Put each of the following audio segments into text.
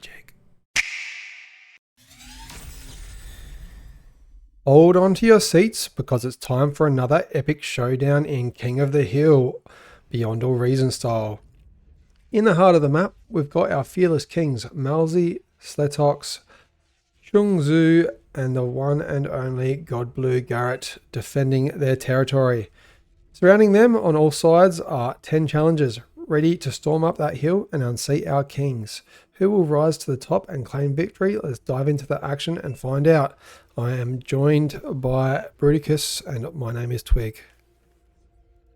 AllReasonNoLogic. Hold on to your seats because it's time for another epic showdown in King of the Hill, Beyond All Reason style. In the heart of the map, we've got our fearless kings, Malzy, Sletox, Chungzu, and the one and only Godblue Garrett defending their territory. Surrounding them on all sides are 10 challengers, ready to storm up that hill and unseat our kings. Who will rise to the top and claim victory? Let's dive into the action and find out. I am joined by Bruticus and my name is Twig.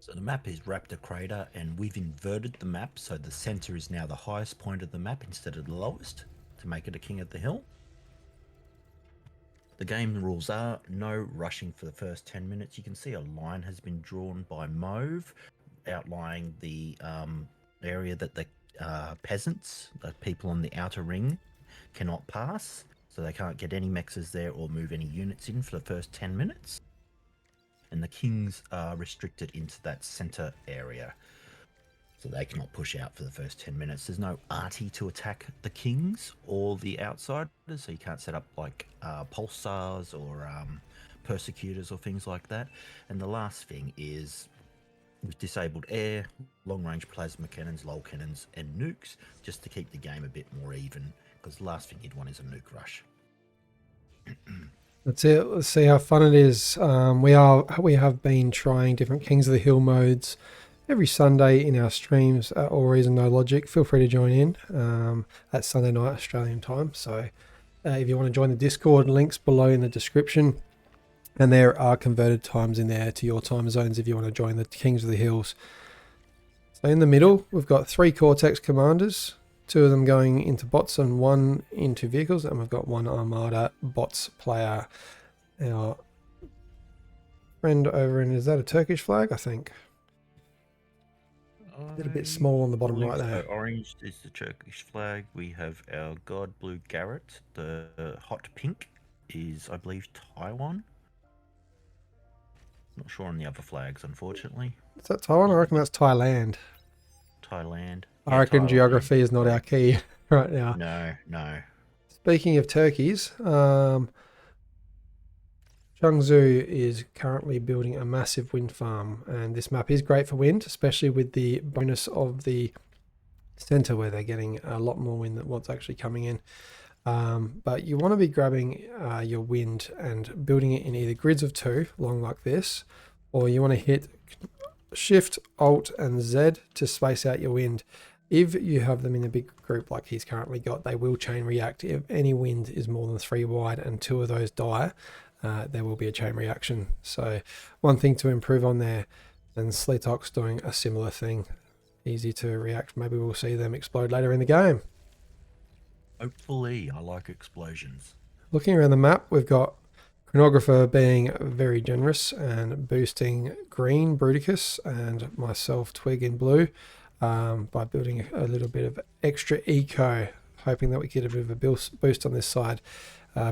So the map is Raptor Crater and we've inverted the map so the center is now the highest point of the map instead of the lowest to make it a king of the hill. The game rules are no rushing for the first 10 minutes. You can see a line has been drawn by Mauve outlining the area that the peasants, the people on the outer ring, cannot pass. So they can't get any mexes there or move any units in for the first 10 minutes. And the kings are restricted into that center area. So they cannot push out for the first 10 minutes. There's no arty to attack the kings or the outsiders. So you can't set up like pulsars or persecutors or things like that. And the last thing is we've disabled air, long-range plasma cannons, lol cannons, and nukes just to keep the game a bit more even. Because the last thing you'd want is a nuke rush. That's it. Let's see how fun it is. We have been trying different Kings of the Hill modes every Sunday in our streams at AllReasonNoLogic. Feel free to join in at Sunday night Australian time. So if you want to join the Discord, links below in the description. And there are converted times in there to your time zones if you want to join the Kings of the Hills. So in the middle, we've got 3 Cortex commanders. 2 of them going into bots and 1 into vehicles, and we've got 1 Armada bots player. Our friend over in, is that a Turkish flag? I think. A little bit small on the bottom right there. Orange is the Turkish flag. We have our Godblue Garrett. The hot pink is, I believe, Taiwan. Not sure on the other flags, unfortunately. Is that Taiwan? I reckon that's Thailand. Thailand. I reckon geography is not our key right now. No. Speaking of turkeys, Chungzu is currently building a massive wind farm, and this map is great for wind, especially with the bonus of the center where they're getting a lot more wind than what's actually coming in. But you want to be grabbing your wind and building it in either grids of 2, long like this, or you want to hit Shift, Alt, and Z to space out your wind. If you have them in a big group like he's currently got, they will chain react. If any wind is more than 3 wide and 2 of those die, there will be a chain reaction. So one thing to improve on there, and Sletox doing a similar thing. Easy to react. Maybe we'll see them explode later in the game. Hopefully, I like explosions. Looking around the map, we've got Chronographer being very generous and boosting green, Bruticus, and myself, Twig, in blue. By building a little bit of extra eco, hoping that we get a bit of a boost on this side.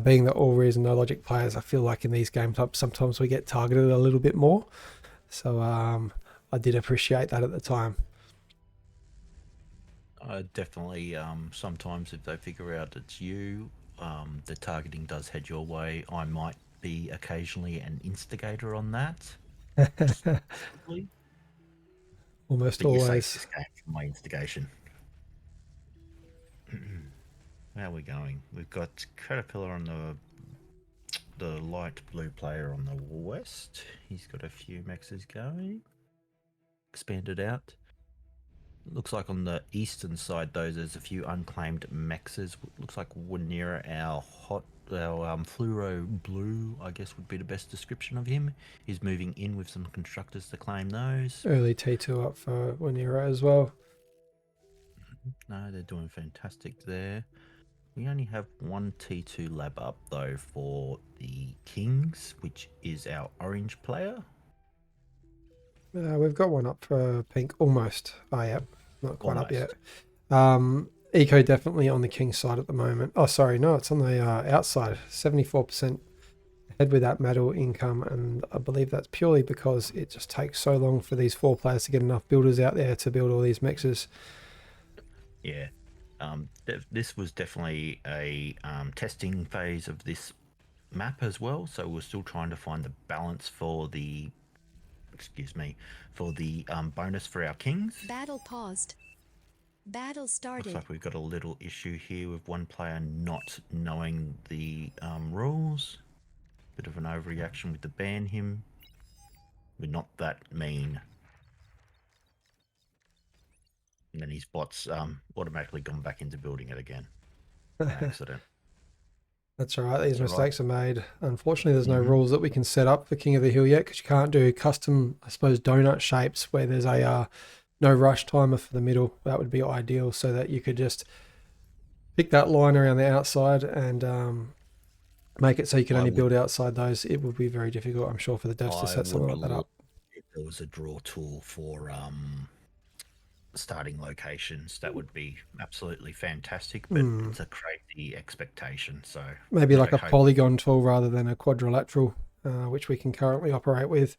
Being the AllReasonNoLogic players, I feel like in these games sometimes we get targeted a little bit more. So I did appreciate that at the time. Definitely, sometimes if they figure out it's you, the targeting does head your way. I might be occasionally an instigator on that. Almost but always. This game from my instigation. How are we going? We've got Caterpillar on the light blue player on the west. He's got a few mexes going. Expanded out. Looks like on the eastern side, though, there's a few unclaimed mexes. Looks like Wanira, our fluoro blue, I guess would be the best description of him. He's moving in with some constructors to claim those. Early T2 up for Wanira as well. No, they're doing fantastic there. We only have 1 T2 lab up, though, for the Kings, which is our orange player. We've got one up for pink, almost. Oh, yeah, not quite Almost. up yet. Eco definitely on the king side at the moment. Oh, sorry, no, it's on the outside. 74% ahead with that medal income, and I believe that's purely because it just takes so long for these 4 players to get enough builders out there to build all these mixes. Yeah. This was definitely a testing phase of this map as well, so we're still trying to find the balance for the bonus for our kings. Battle paused. Battle Looks started. like we've got a little issue here with one player not knowing the rules. Bit of an overreaction with the ban him. We're not that mean. And then his bot's automatically gone back into building it again by accident. That's all right. These That's all right. mistakes are made. Unfortunately, there's no Mhm. rules that we can set up for King of the Hill yet because you can't do custom, I suppose, donut shapes where there's a no rush timer for the middle. That would be ideal so that you could just pick that line around the outside and make it so you can I only would build outside those. It would be very difficult, I'm sure, for the devs to I set something would like that love up. if there was a draw tool for starting locations. That would be absolutely fantastic, but it's a crazy expectation. So Maybe like I a hope polygon tool rather than a quadrilateral, which we can currently operate with.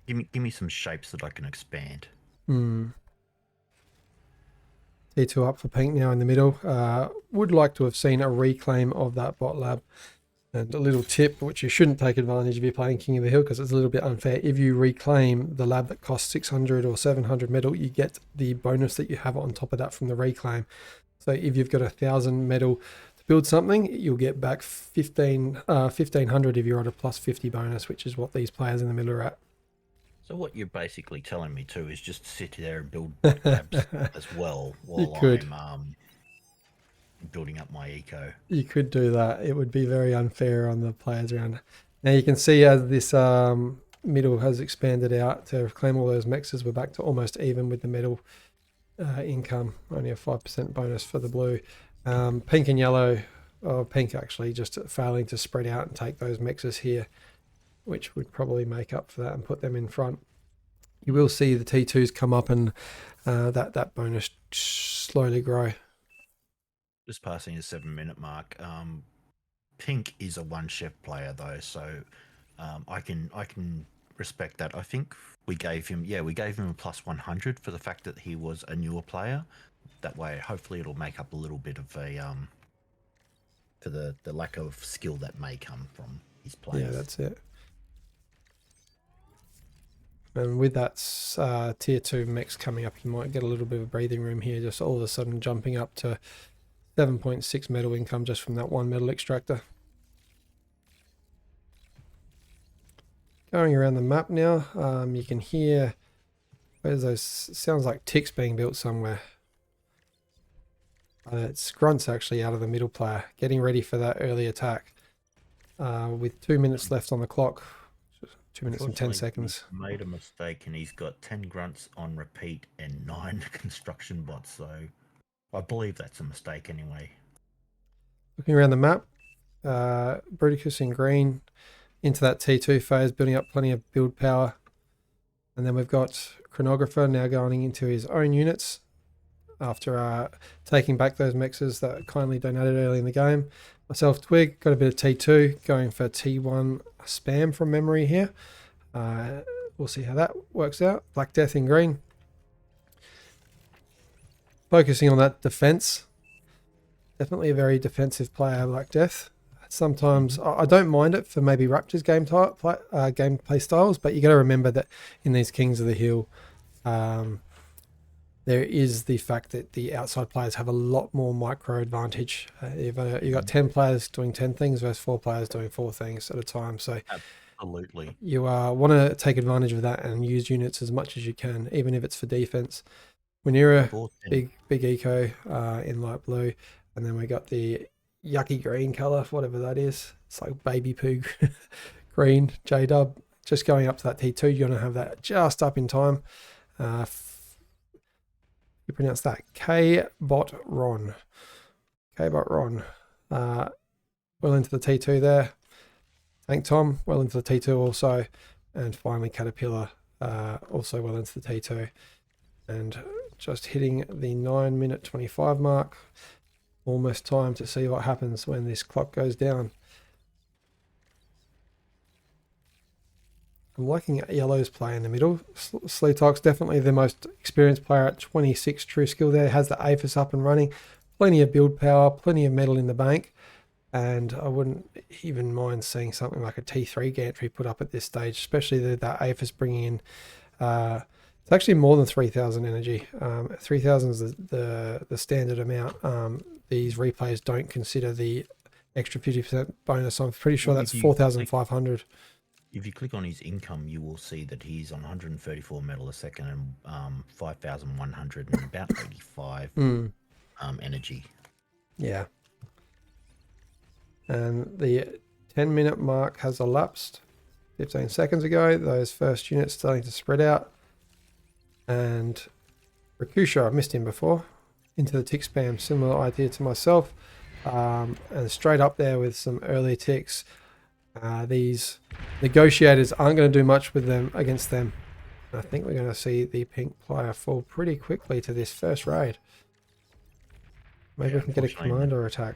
give me some shapes that I can expand. T2 up for pink now in the middle. Would like to have seen a reclaim of that bot lab. And a little tip, which you shouldn't take advantage if you're playing King of the Hill because it's a little bit unfair. If you reclaim the lab that costs 600 or 700 metal, you get the bonus that you have on top of that from the reclaim. So if you've got 1,000 metal to build something, you'll get back 1,500 if you're at a plus 50 bonus, which is what these players in the middle are at. So what you're basically telling me too is just sit there and build bot labs as well You while could. I'm building up my eco. You could do that. It would be very unfair on the players around. Now you can see as this middle has expanded out to claim all those mexes, we're back to almost even with the metal income. Only a 5% bonus for the blue. Pink and yellow, or pink actually, just failing to spread out and take those mexes here, which would probably make up for that and put them in front. You will see the T2s come up and that bonus slowly grow. Just passing the 7-minute mark. Pink is a one chef player though, so I can respect that. I think we gave him a plus 100 for the fact that he was a newer player. That way, hopefully, it'll make up a little bit of a for the lack of skill that may come from his plays. Yeah, that's it. And with that tier 2 mix coming up, you might get a little bit of breathing room here, just all of a sudden jumping up to 7.6 metal income just from that one metal extractor. Going around the map now, you can hear where's those sounds like ticks being built somewhere. It's grunts actually out of the middle player, getting ready for that early attack. With 2 minutes left on the clock, 2 minutes and 10 seconds. He's made a mistake and he's got 10 grunts on repeat and 9 construction bots. So I believe that's a mistake anyway. Looking around the map, Bruticus in green into that T2 phase, building up plenty of build power. And then we've got Chronographer now going into his own units after taking back those mexes that kindly donated early in the game. Myself, Twig, got a bit of T2 going for T1 spam from memory here. We'll see how that works out. Black Death in green. Focusing on that defense. Definitely a very defensive player, Black Death. Sometimes I don't mind it for maybe Raptor's gameplay styles, but you got to remember that in these Kings of the Hill, there is the fact that the outside players have a lot more micro advantage. You've got 10 players doing 10 things versus 4 players doing 4 things at a time. So absolutely, you want to take advantage of that and use units as much as you can, even if it's for defense. Winera, big eco in light blue, and then we got the yucky green color, whatever that is. It's like baby poo green, J-dub. Just going up to that T2, you're going to have that just up in time. You pronounce that K-bot Ron. K-bot Ron. Well into the T2 there. Tank Tom, well into the T2 also. And finally Caterpillar, also well into the T2. And just hitting the 9-minute 25 mark. Almost time to see what happens when this clock goes down. I'm liking Yellow's play in the middle. Sleetok's definitely the most experienced player at 26 true skill there. Has the APHIS up and running. Plenty of build power, plenty of metal in the bank. And I wouldn't even mind seeing something like a T3 gantry put up at this stage, especially that APHIS bringing in... it's actually more than 3,000 energy. 3,000 is the standard amount. These replays don't consider the extra 50% bonus. I'm pretty sure that's 4,500. If you click on his income, you will see that he's on 134 metal a second and 5,100 and about 85 energy. Yeah. And the 10-minute mark has elapsed 15 seconds ago. Those first units starting to spread out. And Rakusha, I missed him before, into the tick spam, similar idea to myself. And straight up there with some early ticks. These negotiators aren't going to do much with them against them. I think we're going to see the pink player fall pretty quickly to this first raid. Maybe we can get a commander attack.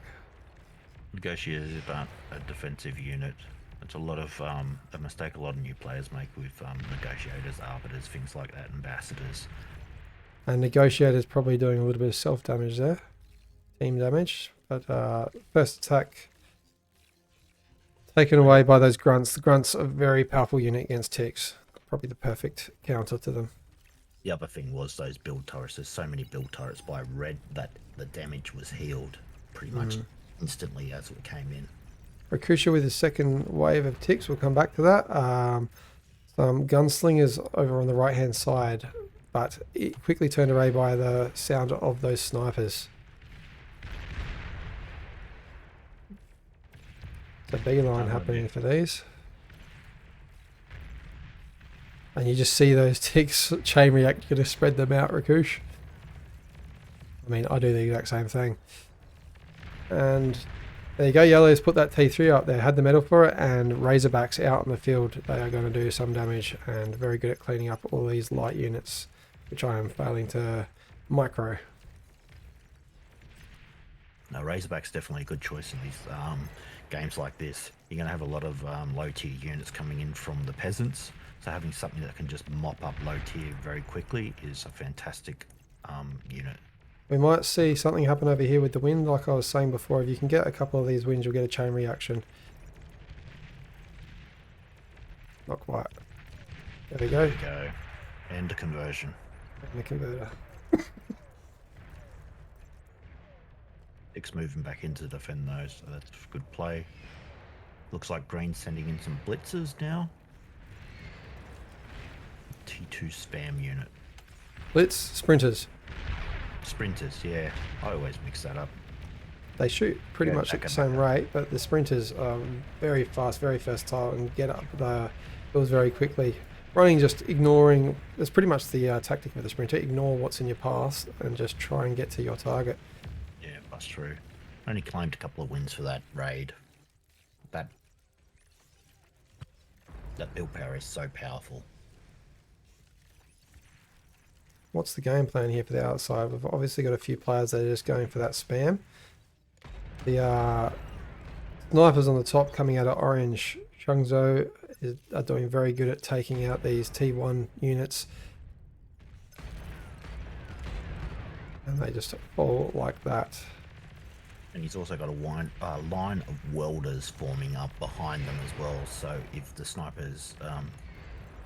Negotiators aren't a defensive unit. It's a lot of a mistake a lot of new players make with negotiators, arbiters, things like that, ambassadors. And negotiators probably doing a little bit of self damage there, team damage. But first attack taken away by those grunts. The grunts are a very powerful unit against ticks. Probably the perfect counter to them. The other thing was those build turrets. There's so many build turrets by red that the damage was healed pretty much instantly as it came in. Rakusha with his second wave of ticks. We'll come back to that. Some gunslingers over on the right hand side, but it quickly turned away by the sound of those snipers. It's a beeline happening for these. And you just see those ticks chain react. You're going to spread them out, Rakush. I mean, I do the exact same thing. And there you go. Yellow's put that T3 up there, had the metal for it, and Razorbacks out in the field. They are going to do some damage and very good at cleaning up all these light units, which I am failing to micro. No, Razorback's definitely a good choice in these games like this. You're going to have a lot of low tier units coming in from the peasants. So having something that can just mop up low tier very quickly is a fantastic unit. We might see something happen over here with the wind, like I was saying before. If you can get a couple of these winds, you'll get a chain reaction. Not quite. There we go. There we go. And a conversion. And the converter. Dick's moving back in to defend those, so that's good play. Looks like Green's sending in some blitzers now. T2 spam unit. Blitz, sprinters. Sprinters, yeah. I always mix that up. They shoot pretty much at the same rate, but the sprinters are very fast, very versatile, and get up the hills very quickly. Running, just ignoring, that's pretty much the tactic of the sprinter. Ignore what's in your path and just try and get to your target. Yeah, that's true. Only claimed a couple of wins for that raid. That build power is so powerful. What's the game plan here for the outside? We've obviously got a few players that are just going for that spam. The snipers on the top coming out of orange. Shangzhou are doing very good at taking out these T1 units. And they just fall like that. And he's also got a line of welders forming up behind them as well. So if the snipers,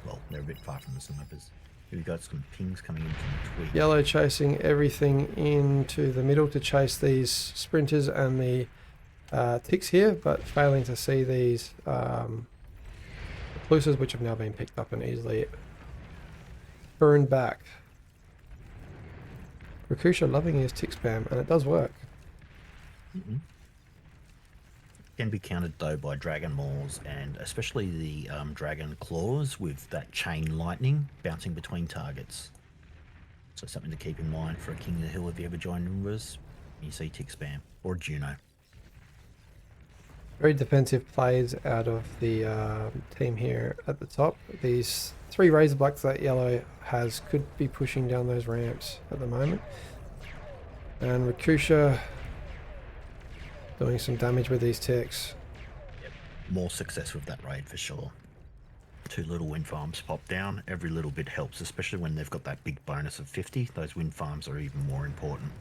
well, they're a bit far from the snipers. We've got some pings coming in from the tweak. Yellow chasing everything into the middle to chase these sprinters and the ticks here, but failing to see these recluses, which have now been picked up and easily burned back. Rakusha loving his tick spam, and it does work. Can be countered though by dragon maws and especially the dragon claws with that chain lightning bouncing between targets. So something to keep in mind for a King of the Hill if you ever join Numbers. You see tick spam or Juno. Very defensive plays out of the team here at the top. These three Razorblacks that Yellow has could be pushing down those ramps at the moment. And Rakusha doing some damage with these ticks. Yep. More success with that raid for sure. 2 little wind farms pop down. Every little bit helps, especially when they've got that big bonus of 50. Those wind farms are even more important.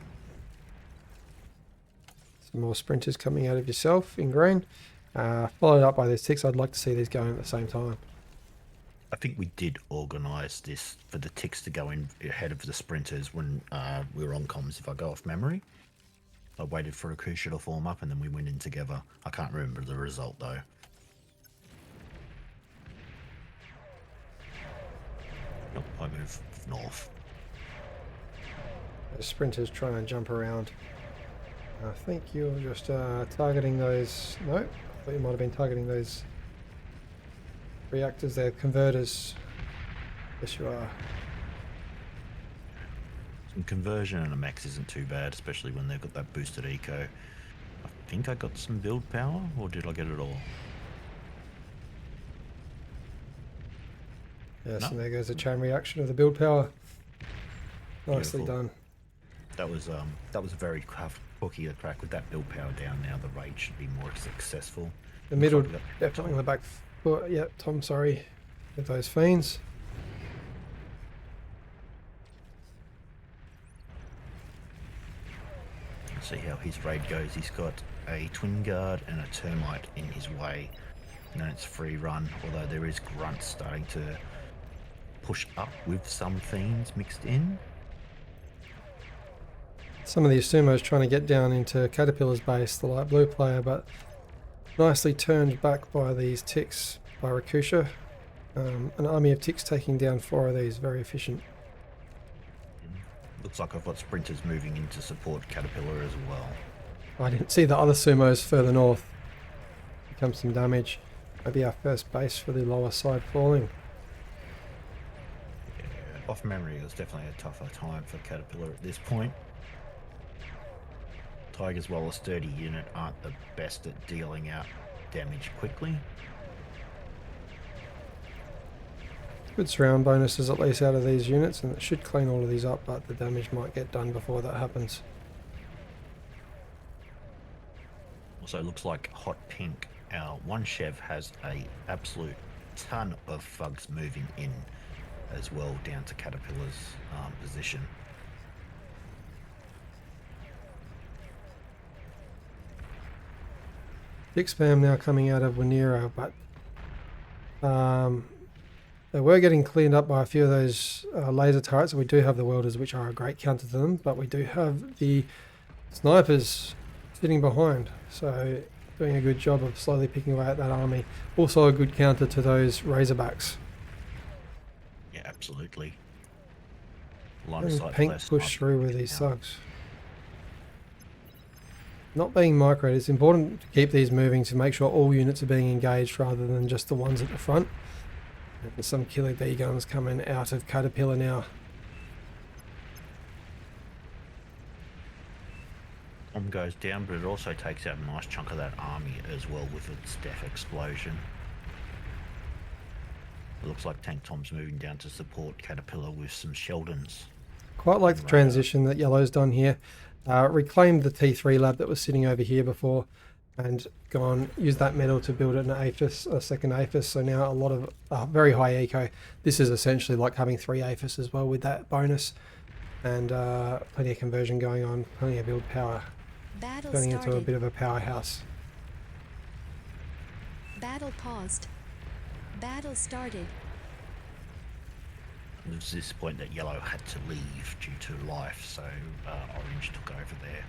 Some more sprinters coming out of yourself in green. Followed up by these ticks. I'd like to see these going at the same time. I think we did organise this for the ticks to go in ahead of the sprinters when we were on comms, if I go off memory. I waited for Akusha to form up and then we went in together. I can't remember the result though. Nope, I move north. The sprinters trying to jump around. I think you're just targeting those. No, I thought you might have been targeting those reactors there, converters. Yes, you are. Some conversion and a max isn't too bad, especially when they've got that boosted eco. I think I got some build power, or did I get it all? Yes, No. and there goes the chain reaction of the build power. Nicely Beautiful. done. That was a very cookie to crack. With that build power down now, the raid should be more successful. The middle, Looks like we got definitely on the back foot. Yep, Tom, sorry, with those fiends. Let's see how his raid goes. He's got a twin guard and a termite in his way. And then it's free run, although there is grunts starting to push up with some fiends mixed in. Some of these sumos trying to get down into Caterpillar's base, the light blue player, but nicely turned back by these ticks by Rakusha. An army of ticks taking down 4 of these, very efficient. Looks like I've got sprinters moving in to support Caterpillar as well. I didn't see the other sumos further north. Here comes some damage. Maybe our first base for the lower side falling. Yeah, off memory, it was definitely a tougher time for Caterpillar at this point. Tigers, while a sturdy unit, aren't the best at dealing out damage quickly. Good surround bonuses at least out of these units, and it should clean all of these up, but the damage might get done before that happens. Also looks like hot pink. Our one Chev has a absolute ton of thugs moving in as well down to Caterpillar's position. Big spam now coming out of Wanira, but they were getting cleaned up by a few of those laser turrets. We do have the welders, which are a great counter to them, but we do have the snipers sitting behind, so doing a good job of slowly picking away at that army. Also a good counter to those Razorbacks. Yeah, absolutely. Line of And sight Pink flash push through with these now. thugs. Not being microed, it's important to keep these moving to make sure all units are being engaged rather than just the ones at the front. And some killer D guns coming out of Caterpillar now. Goes down, but it also takes out a nice chunk of that army as well with its death explosion. It looks like Tank Tom's moving down to support Caterpillar with some Sheldons. Quite like the transition that Yellow's done here. Reclaimed the T3 lab that was sitting over here before and gone, used that metal to build an APHIS, a second APHIS. So now a lot of very high eco. This is essentially like having 3 APHIS as well with that bonus. And plenty of conversion going on, plenty of build power. Battle Turning into a started. bit of a powerhouse. Battle paused. Battle started. It was this point that Yellow had to leave due to life, so Orange took over there.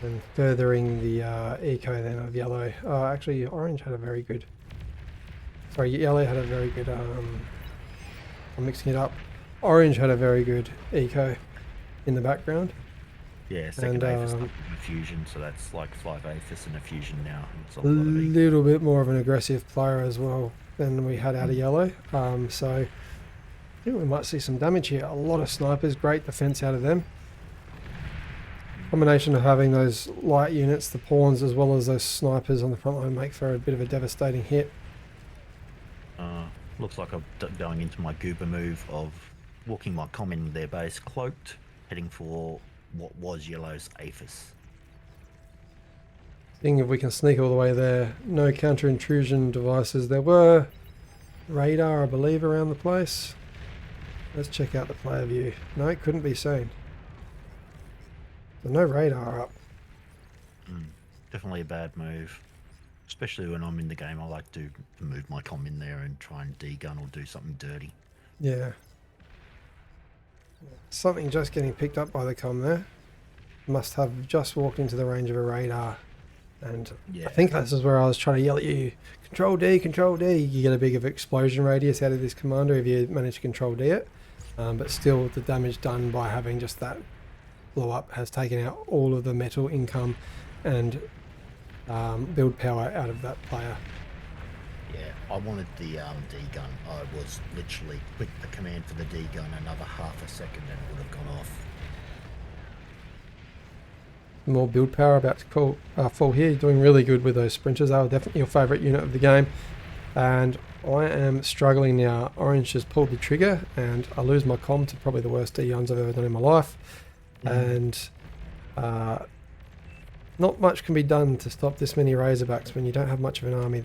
And furthering the eco then of Yellow. Actually, Orange had a very good... Sorry, Yellow had a very good... I'm mixing it up. Orange had a very good eco in the background. Yeah, second And, APHIS up in a fusion, so that's like 5 APHIS and a fusion now. It's a A lot of eco. little bit more of an aggressive player as well than we had out of Yellow. So I think we might see some damage here. A lot of snipers, great defense out of them. Combination of having those light units, the pawns, as well as those snipers on the front line make for a bit of a devastating hit. Looks like I'm going into my goober move of walking my comm in their base cloaked, heading for what was Yellow's APHIS. Seeing if we can sneak all the way there. No counter intrusion devices. There were radar, I believe, around the place. Let's check out the player view. No, it couldn't be seen. So no radar up. Definitely a bad move. Especially when I'm in the game, I like to move my comm in there and try and de-gun or do something dirty. Yeah. Something just getting picked up by the comm there. Must have just walked into the range of a radar. And Yeah. I think this is where I was trying to yell at you, Control D, Control D. You get a big of explosion radius out of this commander if you manage to Control D it. But still, the damage done by having just that blow up has taken out all of the metal income and build power out of that player. Yeah, I wanted the D-gun. I was literally clicked the command for the D-gun another half a second and it would have gone off. More build power about to fall here. You're doing really good with those sprinters. They were definitely your favourite unit of the game. And I am struggling now. Orange has pulled the trigger and I lose my comm to probably the worst D-guns I've ever done in my life. And not much can be done to stop this many Razorbacks when you don't have much of an army.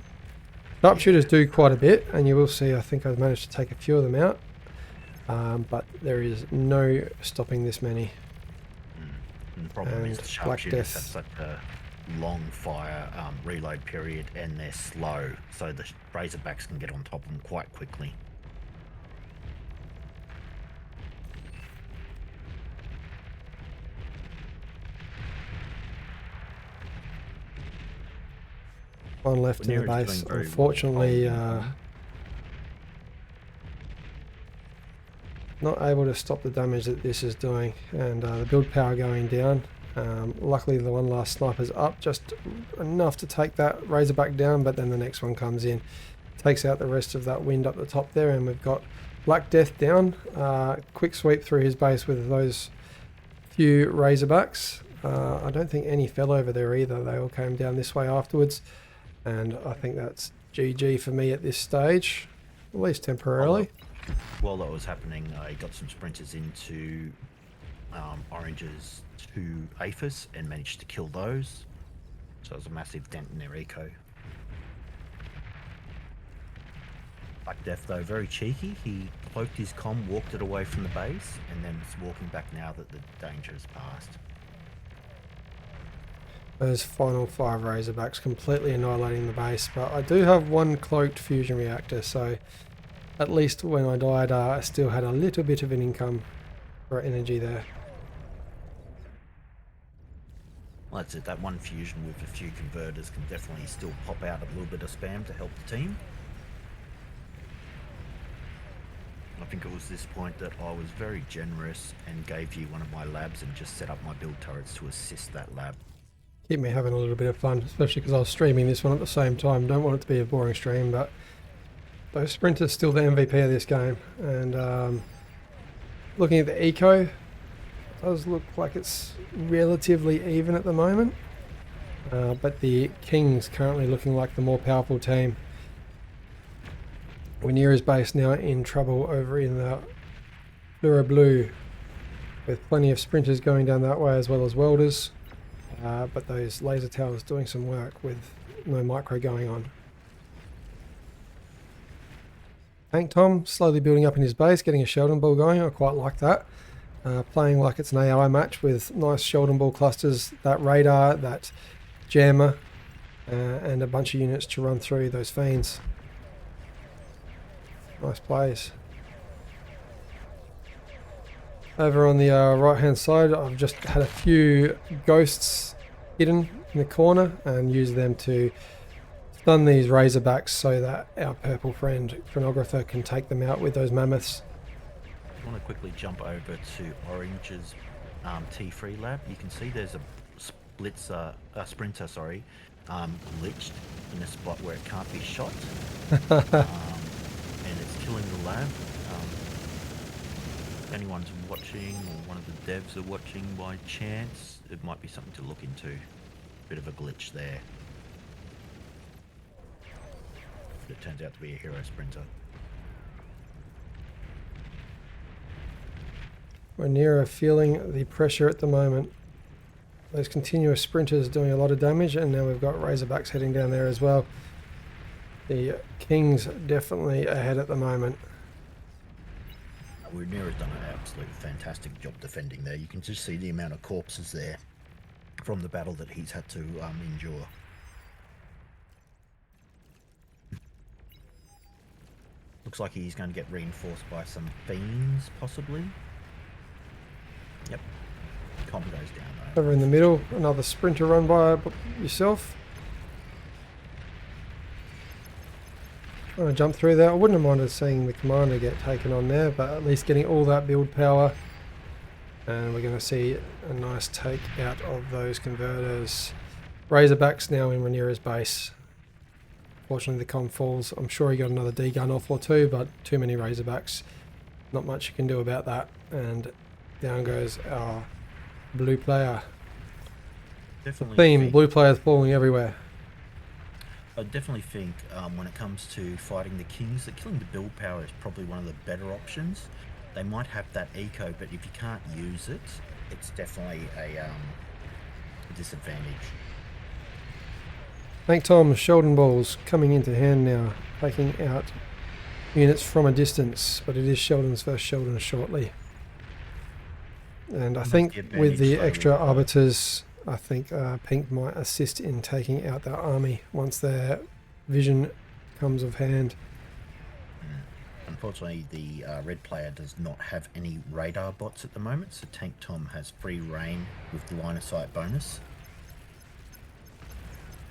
Sharpshooters do quite a bit, and you will see I think I've managed to take a few of them out. But there is no stopping this many. And the problem is And the Black sharpshooters have Death. such a long fire reload period and they're slow, so the Razorbacks can get on top of them quite quickly. One left in the Rhaenyra's base. doing very well. Unfortunately, Oh, not able to stop the damage that this is doing, and the build power going down. Luckily, the one last sniper's up, just enough to take that Razorback down, but then the next one comes in, takes out the rest of that wind up the top there, and we've got Black Death down. Quick sweep through his base with those few Razorbacks. I don't think any fell over there either. They all came down this way afterwards, and I think that's GG for me at this stage, at least temporarily. While that was happening, I got some sprinters into Orange's 2 AFIS and managed to kill those. So it was a massive dent in their eco. Black Death, though, very cheeky. He cloaked his comm, walked it away from the base, and then is walking back now that the danger has passed. Those final 5 Razorbacks completely annihilating the base, but I do have one cloaked fusion reactor, so at least when I died, I still had a little bit of an income for energy there. Well, that's it. That one fusion with a few converters can definitely still pop out a little bit of spam to help the team. I think it was this point that I was very generous and gave you one of my labs and just set up my build turrets to assist that lab. Keep me having a little bit of fun, especially because I was streaming this one at the same time. Don't want it to be a boring stream, but those sprinters still the MVP of this game. And looking at the eco, it does look like it's relatively even at the moment. But the King's currently looking like the more powerful team. Rhaenyra's base now in trouble over in the Lura Blue, with plenty of sprinters going down that way as well as welders. But those laser towers doing some work with no micro going on. Tank Tom slowly building up in his base, getting a Sheldon ball going. I quite like that. Playing like it's an AI match with nice Sheldon ball clusters, that radar, that jammer, and a bunch of units to run through those fiends. Nice plays. Over on the right hand side, I've just had a few ghosts hidden in the corner and used them to stun these Razorbacks so that our purple friend Chronographer can take them out with those mammoths. I want to quickly jump over to Orange's T3 lab. You can see there's a sprinter, glitched in a spot where it can't be shot, and it's killing the lab. If anyone's watching or one of the devs are watching by chance, it might be something to look into. Bit of a glitch there. It turns out to be a hero sprinter. Rhaenyra feeling the pressure at the moment. Those continuous sprinters doing a lot of damage, and now we've got Razorbacks heading down there as well. The Kings definitely ahead at the moment. Rhaenyra's done an absolutely fantastic job defending there. You can just see the amount of corpses there from the battle that he's had to endure. Looks like he's going to get reinforced by some fiends, possibly. Yep. Comp goes down though. Over in the middle, another sprinter run by yourself. Trying to jump through there. I wouldn't have minded seeing the commander get taken on there, but at least getting all that build power. And we're going to see a nice take out of those converters. Razorbacks now in Rhaenyra's base. Fortunately, the comm falls. I'm sure he got another D gun off or two, but too many Razorbacks. Not much you can do about that. And down goes our blue player. Definitely Theme, blue players falling everywhere. I definitely think when it comes to fighting the Kings, that killing the build power is probably one of the better options. They might have that eco, but if you can't use it, it's definitely a disadvantage. Thank Tom, Sheldon balls coming into hand now, taking out units from a distance, but it is Sheldon's versus Sheldon shortly. And I think with the extra arbiters, I think Pink might assist in taking out their army once their vision comes of hand. Unfortunately, the red player does not have any radar bots at the moment, so Tank Tom has free reign with the line of sight bonus.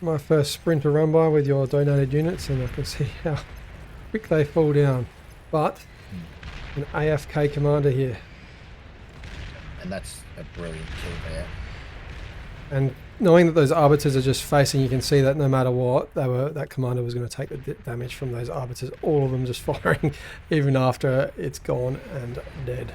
My first sprinter run by with your donated units, and I can see how quick they fall down. But an AFK commander here. And that's a brilliant kill there. And knowing that those arbiters are just facing, you can see that no matter what, that commander was going to take the damage from those arbiters. All of them just firing, even after it's gone and dead.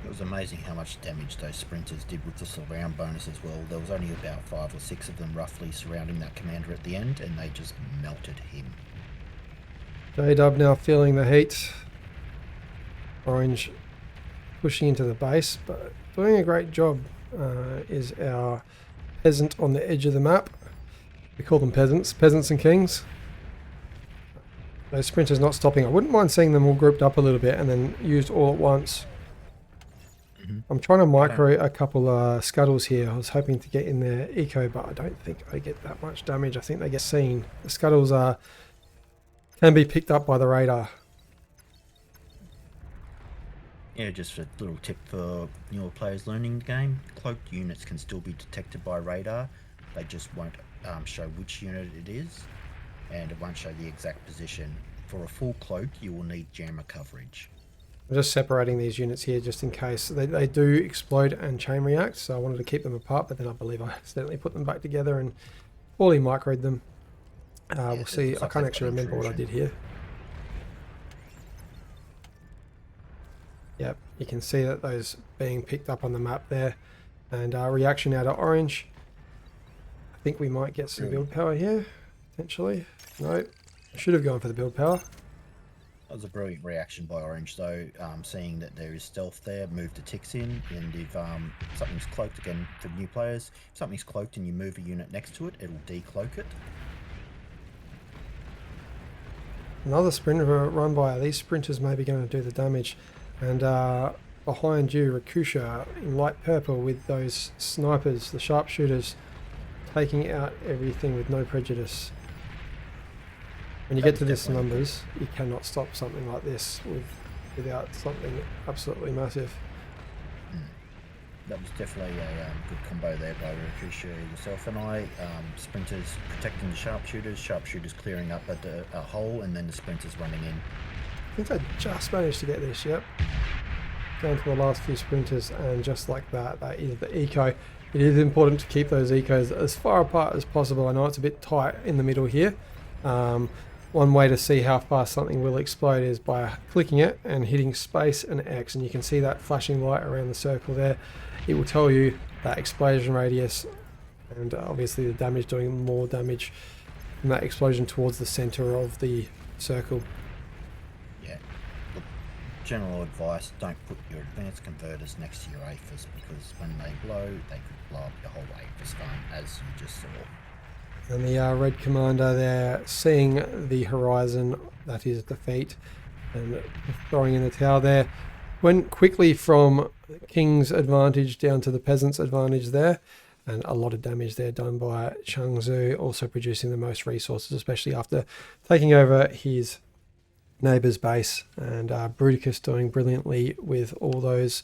It was amazing how much damage those sprinters did with the surround bonus as well. There was only about 5 or 6 of them roughly surrounding that commander at the end, and they just melted him. J-Dub now feeling the heat. Orange pushing into the base, but doing a great job is our peasant on the edge of the map. We call them peasants and kings. Those sprinters not stopping. I wouldn't mind seeing them all grouped up a little bit and then used all at once. I'm trying to micro a couple scuttles here. I was hoping to get in their eco, but I don't think I get that much damage. I think they get seen. The scuttles can be picked up by the radar. Yeah, just a little tip for newer players learning the game. Cloaked units can still be detected by radar. They just won't show which unit it is, and it won't show the exact position. For a full cloak, you will need jammer coverage. I'm just separating these units here just in case. They do explode and chain react, so I wanted to keep them apart, but then I believe I accidentally put them back together and poorly microed them. We'll see. I can't actually remember what I did here. Yep, you can see that those being picked up on the map there. And reaction out of orange. I think we might get some build power here, potentially. No, I should have gone for the build power. That was a brilliant reaction by orange, though. Seeing that there is stealth there, move the ticks in, and if something's cloaked, again for new players, if something's cloaked and you move a unit next to it, it'll decloak it. Another sprinter run by. These sprinters may be going to do the damage. And behind you, Rakusha in light purple with those snipers, the sharpshooters, taking out everything with no prejudice. When you get to this numbers, you cannot stop something like this without something absolutely massive. That was definitely a good combo there by Rakusha, yourself and I. Sprinters protecting the sharpshooters clearing up at a hole, and then the sprinters running in. I think I just managed to get this, yep. Down to the last few sprinters, and just like that, that is the eco. It is important to keep those ecos as far apart as possible. I know it's a bit tight in the middle here. One way to see how fast something will explode is by clicking it and hitting space and X, and you can see that flashing light around the circle there. It will tell you that explosion radius, and obviously the damage, doing more damage from that explosion towards the center of the circle. Yeah. Look, general advice, don't put your advanced converters next to your AFIS, because when they blow, they could blow up your whole AFIS farm, as you just saw. And the red commander there, seeing the horizon, that is defeat, and throwing in the towel there. Went quickly from King's advantage down to the Peasant's advantage there, and a lot of damage there done by Changzhou, also producing the most resources, especially after taking over his neighbour's base. And Bruticus doing brilliantly with all those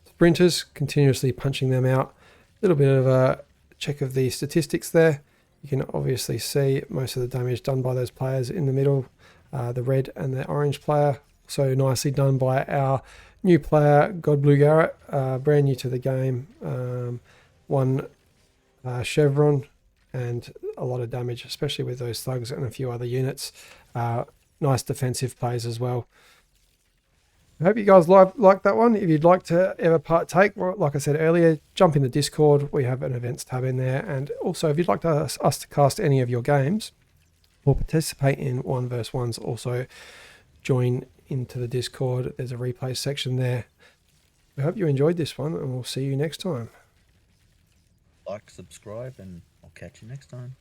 sprinters, continuously punching them out. A little bit of a check of the statistics there. You can obviously see most of the damage done by those players in the middle, the red and the orange player. So nicely done by our new player, God Blue Garrett, brand new to the game. One chevron and a lot of damage, especially with those thugs and a few other units. Nice defensive plays as well. I hope you guys like that one. If you'd like to ever partake, like I said earlier, jump in the Discord. We have an events tab in there. And also, if you'd like us to cast any of your games or participate in 1v1s, also join into the Discord. There's a replay section there. I hope you enjoyed this one, and we'll see you next time. Like, subscribe, and I'll catch you next time.